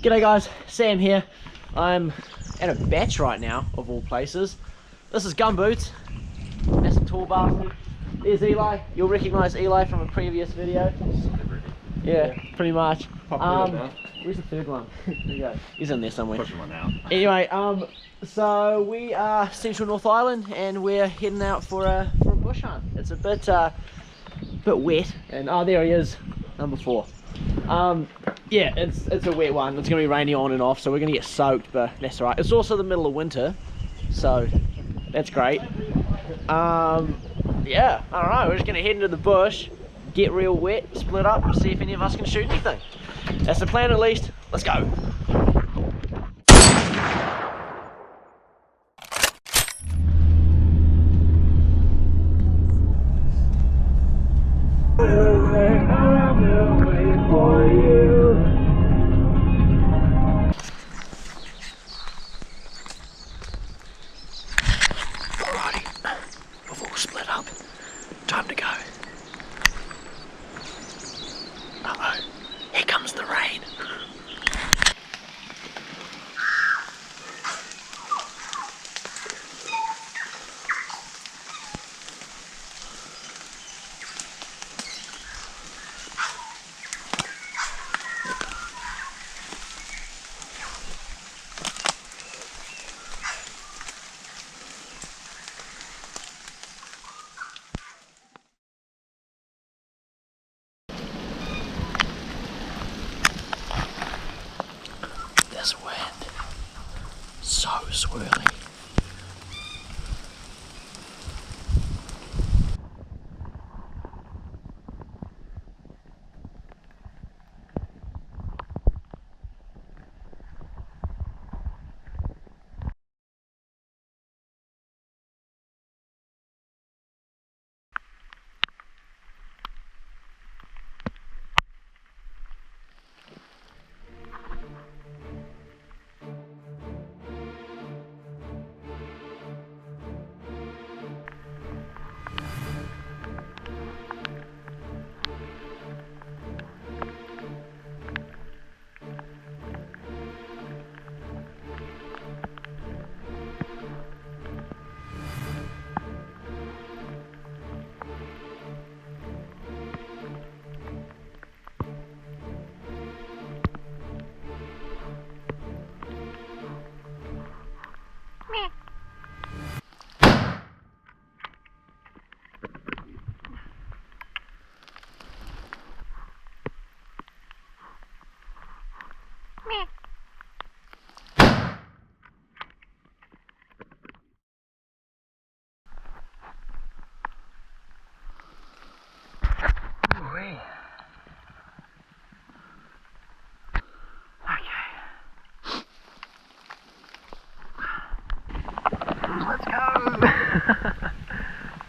G'day guys, Sam here. I'm at a batch right now, of all places. This is Gumboots. That's a tall bastard. There's Eli. You'll recognise Eli from a previous video. Yeah, pretty much. Where's the third one? There you go. He's in there somewhere. Pushing one out. Anyway, so we are Central North Island and we're heading out for a bush hunt. It's a bit wet, and oh, there he is, number 4. Yeah, it's a wet one. It's gonna be rainy on and off, so we're gonna get soaked, but that's alright. It's also the middle of winter, so that's great. Yeah, alright, we're just gonna head into the bush, get real wet, split up, see if any of us can shoot anything. That's the plan at least. Let's go. Time to go. Uh-oh, here comes the rain. This wind, so swirly.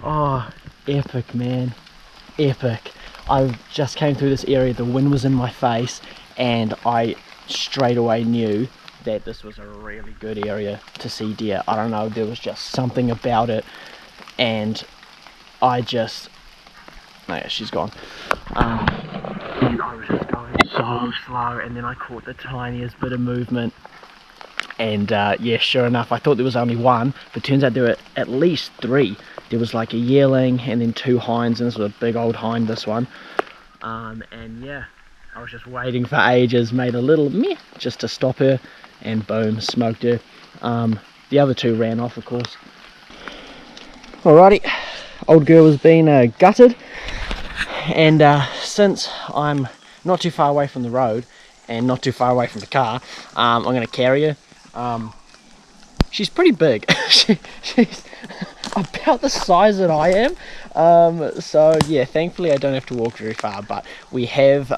Oh, epic, man, epic. I just came through this area, the wind was in my face, and I straight away knew that this was a really good area to see deer. I don't know, there was just something about it, and I just, oh yeah, she's gone. And I was just going so slow, and then I caught the tiniest bit of movement. And yeah, sure enough, I thought there was only one, but turns out there were at least 3. There was like a yearling and then 2 hinds, and this was a big old hind, this one. And yeah, I was just waiting for ages, made a little meh just to stop her, and boom, smoked her. The other 2 ran off, of course. Alrighty, old girl has been gutted, and since I'm not too far away from the road and not too far away from the car, I'm going to carry her. She's pretty big. She's about the size that I am, so yeah, thankfully I don't have to walk very far, but we have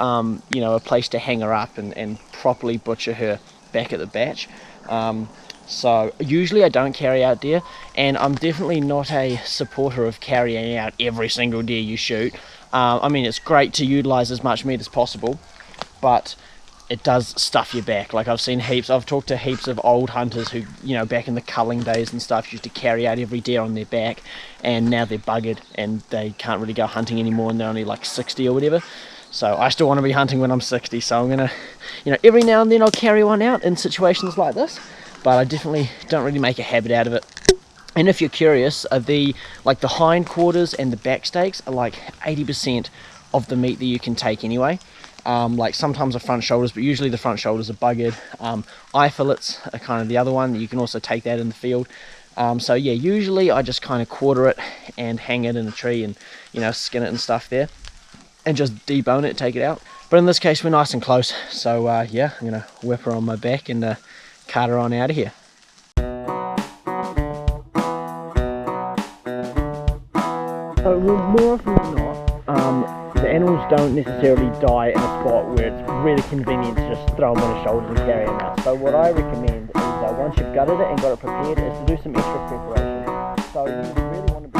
you know, a place to hang her up and properly butcher her back at the batch. So usually I don't carry out deer, and I'm definitely not a supporter of carrying out every single deer you shoot. I mean, it's great to utilize as much meat as possible, but it does stuff your back. Like, I've talked to heaps of old hunters who, you know, back in the culling days and stuff, used to carry out every deer on their back, and now they're buggered and they can't really go hunting anymore, and they're only like 60 or whatever. So I still want to be hunting when I'm 60, so I'm gonna, you know, every now and then I'll carry one out in situations like this, but I definitely don't really make a habit out of it. And if you're curious, the hindquarters and the back steaks are like 80% of the meat that you can take anyway. Like sometimes the front shoulders, but usually the front shoulders are buggered. Eye fillets are kind of the other one. You can also take that in the field. So yeah, usually I just kind of quarter it and hang it in a tree and, you know, skin it and stuff there, and just debone it, take it out. But in this case, we're nice and close. So yeah, I'm gonna whip her on my back and cart her on out of here. So more often than not, the animals don't necessarily die in a spot where it's really convenient to just throw them on your shoulders and carry them out. So what I recommend is once you've gutted it and got it prepared, is to do some extra preparation. So you really want to be...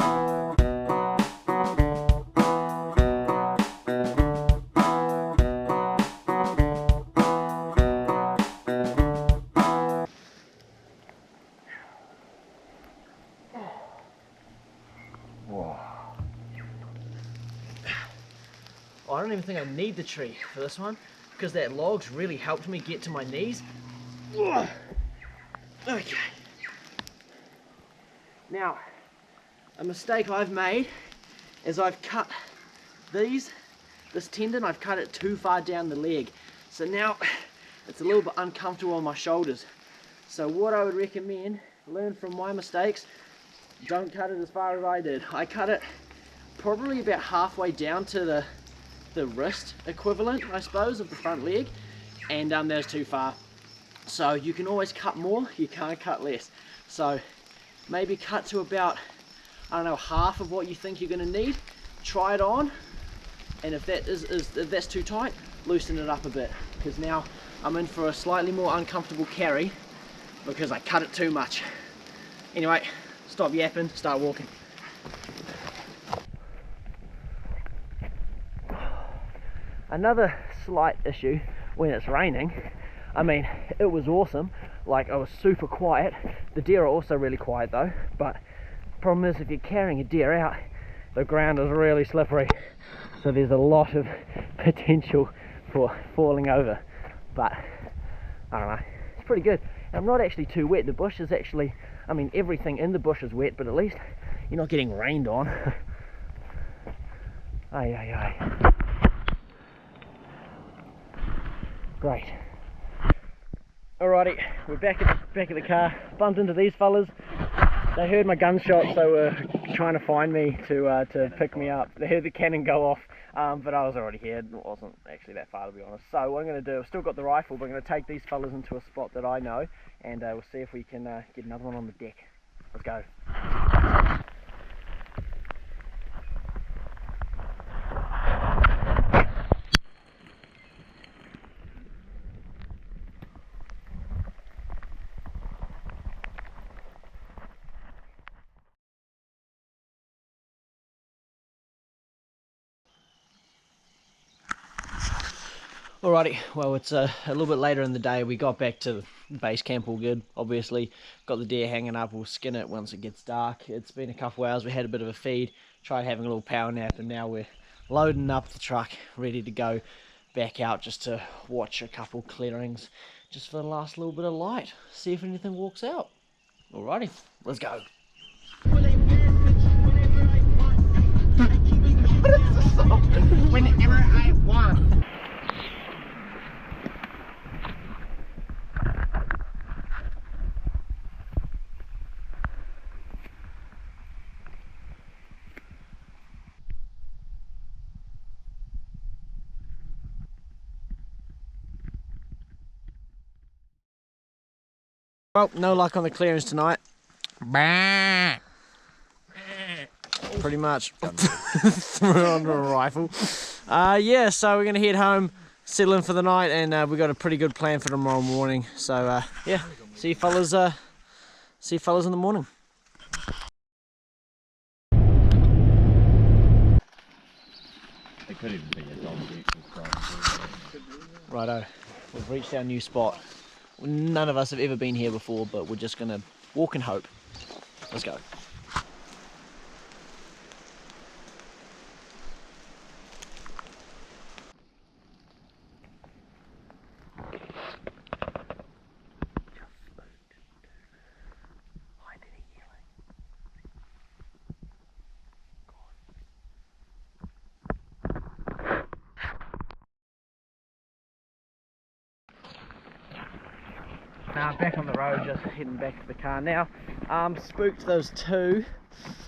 I don't even think I need the tree for this one, because that log's really helped me get to my knees. Okay. Now, a mistake I've made is I've cut this tendon, I've cut it too far down the leg. So now it's a little bit uncomfortable on my shoulders. So what I would recommend, learn from my mistakes, don't cut it as far as I did. I cut it probably about halfway down to the wrist equivalent, I suppose, of the front leg, and that was too far. So you can always cut more, you can't cut less. So maybe cut to about, I don't know, half of what you think you're going to need. Try it on, and if that's too tight, loosen it up a bit, because now I'm in for a slightly more uncomfortable carry because I cut it too much. Anyway, stop yapping, start walking. Another slight issue when it's raining, I mean, it was awesome, like it was super quiet. The deer are also really quiet though, but the problem is if you're carrying a deer out, the ground is really slippery, so there's a lot of potential for falling over. But I don't know, it's pretty good. And I'm not actually too wet. The bush is actually, I mean, everything in the bush is wet, but at least you're not getting rained on. Aye, aye, aye. Great. Alrighty, we're back at the car. Bumped into these fellas. They heard my gunshot, so were trying to find me to pick me up. They heard the cannon go off, but I was already here. It wasn't actually that far, to be honest. So what I'm going to do, I've still got the rifle, but I'm going to take these fellas into a spot that I know, and we'll see if we can get another one on the deck. Let's go. Alrighty, well it's a little bit later in the day. We got back to base camp all good, obviously. Got the deer hanging up, we'll skin it once it gets dark. It's been a couple hours, we had a bit of a feed, tried having a little power nap, and now we're loading up the truck, ready to go back out just to watch a couple clearings, just for the last little bit of light, see if anything walks out. Alrighty, let's go. Whenever I want. Well, no luck on the clearance tonight. Pretty much. Threw it onto a rifle. Yeah, so we're going to head home, settle in for the night, and we've got a pretty good plan for tomorrow morning. So, yeah, see you fellas in the morning. It could even be a dog. Righto, we've reached our new spot. None of us have ever been here before, but we're just going to walk and hope. Let's go. Back on the road, just heading back to the car now. Spooked those two,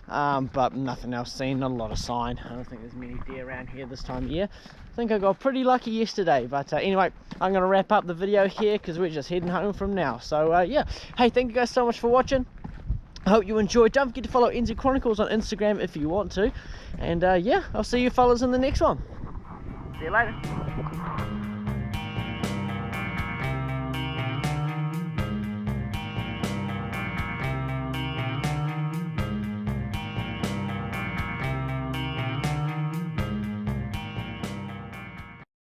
but nothing else seen, not a lot of sign. I don't think there's many deer around here this time of year. I think I got pretty lucky yesterday, but anyway, I'm going to wrap up the video here because we're just heading home from now. So yeah, hey, thank you guys so much for watching. I hope you enjoyed. Don't forget to follow NZ Chronicles on Instagram if you want to. And yeah, I'll see you fellas in the next one. See you later.